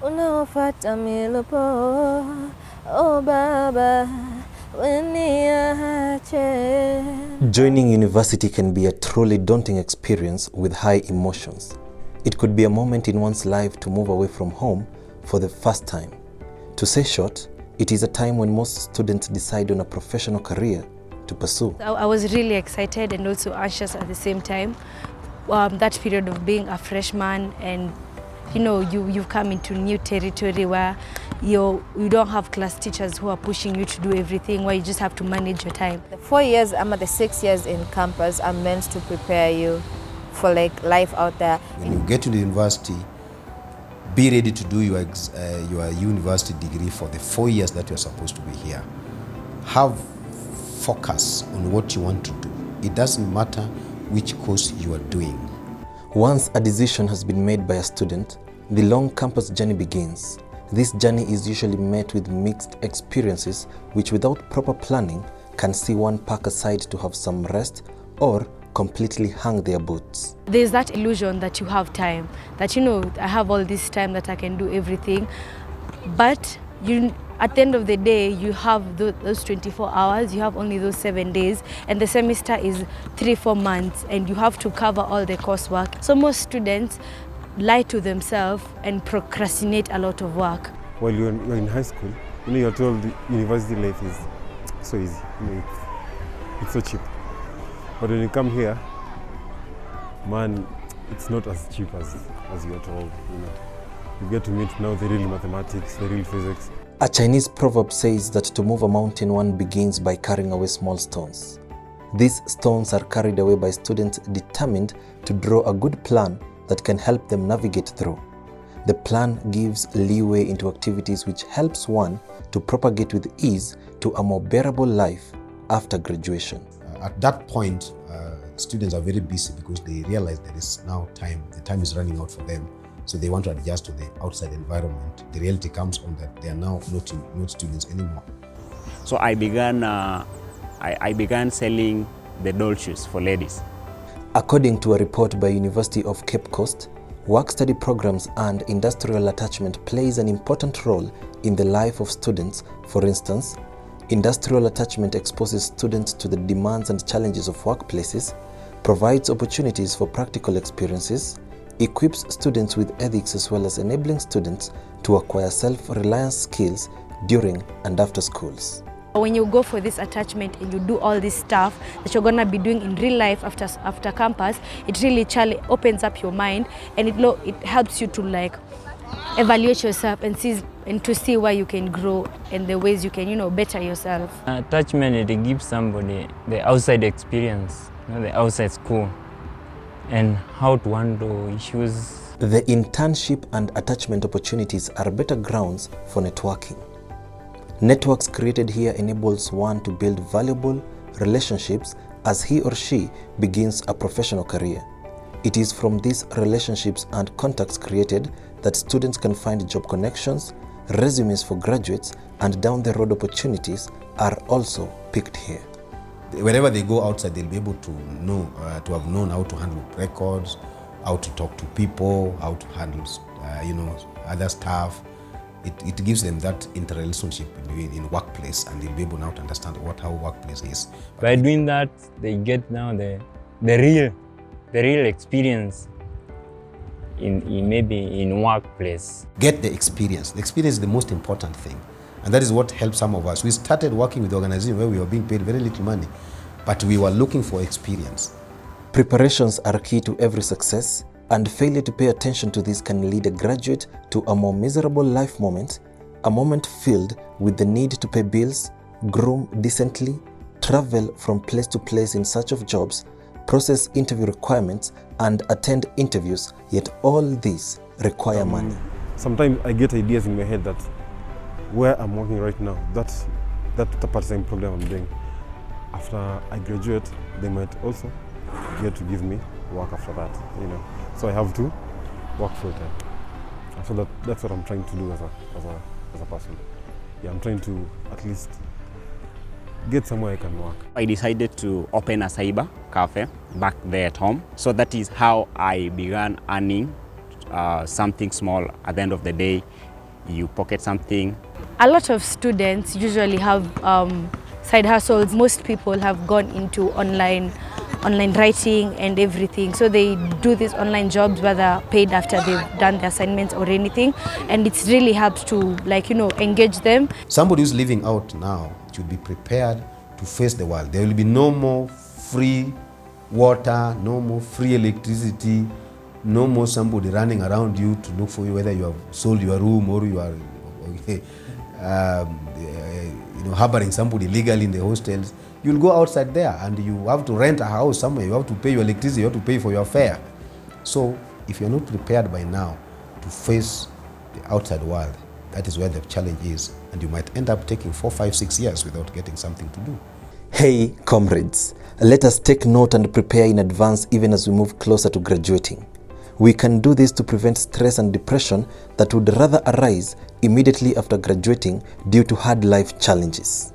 Unaofata milupo, oh baba, weniache. Joining university can be a truly daunting experience with high emotions. It could be a moment in one's life to move away from home for the first time. To say short, it is a time when most students decide on a professional career to pursue. I was really excited and also anxious at the same time. That period of being a freshman, and you've come into new territory where you don't have class teachers who are pushing you to do everything, where you just have to manage your time. The 4 years, the 6 years in campus are meant to prepare you for life out there. When you get to the university, be ready to do your university degree for the 4 years that you're supposed to be here. Have focus on what you want to do. It doesn't matter which course you are doing. Once a decision has been made by a student, the long campus journey begins. This journey is usually met with mixed experiences, which without proper planning can see one pack aside to have some rest or completely hang their boots. There's that illusion that you have time, that I have all this time that I can do everything, but at the end of the day, you have those 24 hours, you have only those 7 days, and the semester is 3-4 months, and you have to cover all the coursework. So most students lie to themselves and procrastinate a lot of work. While you're in high school, you're told university life is so easy, it's so cheap. But when you come here, man, it's not as cheap as you're told. You get to meet now the real mathematics, the real physics. A Chinese proverb says that to move a mountain, one begins by carrying away small stones. These stones are carried away by students determined to draw a good plan that can help them navigate through. The plan gives leeway into activities which helps one to propagate with ease to a more bearable life after graduation. At that point, students are very busy because they realize there is now time, the time is running out for them. So they want to adjust to the outside environment. The reality comes on that they are now not students anymore. So I began selling the doll shoes for ladies. According to a report by University of Cape Coast, work-study programs and industrial attachment plays an important role in the life of students. For instance, industrial attachment exposes students to the demands and challenges of workplaces, provides opportunities for practical experiences, equips students with ethics, as well as enabling students to acquire self-reliance skills during and after schools. When you go for this attachment and you do all this stuff that you're gonna be doing in real life after campus, it really opens up your mind, and it helps you to evaluate yourself and to see where you can grow and the ways you can better yourself. Attachment, it gives somebody the outside experience, the outside school, and how to handle issues. The internship and attachment opportunities are better grounds for networking. Networks created here enables one to build valuable relationships as he or she begins a professional career. It is from these relationships and contacts created that students can find job connections, resumes for graduates, and down the road opportunities are also picked here. Wherever they go outside, they'll be able to know, to have known how to handle records, how to talk to people, how to handle, other staff. It gives them that interrelationship in workplace, and they'll be able now to understand how workplace is. By doing that, they get now the real experience in workplace. Get the experience. The experience is the most important thing. And that is what helped some of us. We started working with organizations where we were being paid very little money, but we were looking for experience. Preparations are key to every success, and failure to pay attention to this can lead a graduate to a more miserable life moment, a moment filled with the need to pay bills, groom decently, travel from place to place in search of jobs, process interview requirements, and attend interviews, yet all these require money. Sometimes I get ideas in my head that where I'm working right now, that's the part-time program I'm doing. After I graduate, they might also get to give me work after that, So I have to work full-time. So that's what I'm trying to do as a person. Yeah, I'm trying to at least get somewhere I can work. I decided to open a cyber cafe back there at home. So that is how I began earning something small at the end of the day, you pocket something. A lot of students usually have side hustles. Most people have gone into online writing and everything. So they do these online jobs, whether paid after they've done the assignments or anything. And it really helps to, like, you know, engage them. Somebody who's living out now should be prepared to face the world. There will be no more free water, no more free electricity, no more somebody running around you to look for you, whether you have sold your room or you are harboring somebody legally in the hostels. You'll go outside there and you have to rent a house somewhere. You have to pay your electricity, you have to pay for your fare. So if you're not prepared by now to face the outside world, that is where the challenge is. And you might end up taking 4, 5, 6 years without getting something to do. Hey, comrades, let us take note and prepare in advance even as we move closer to graduating. We can do this to prevent stress and depression that would rather arise immediately after graduating due to hard life challenges.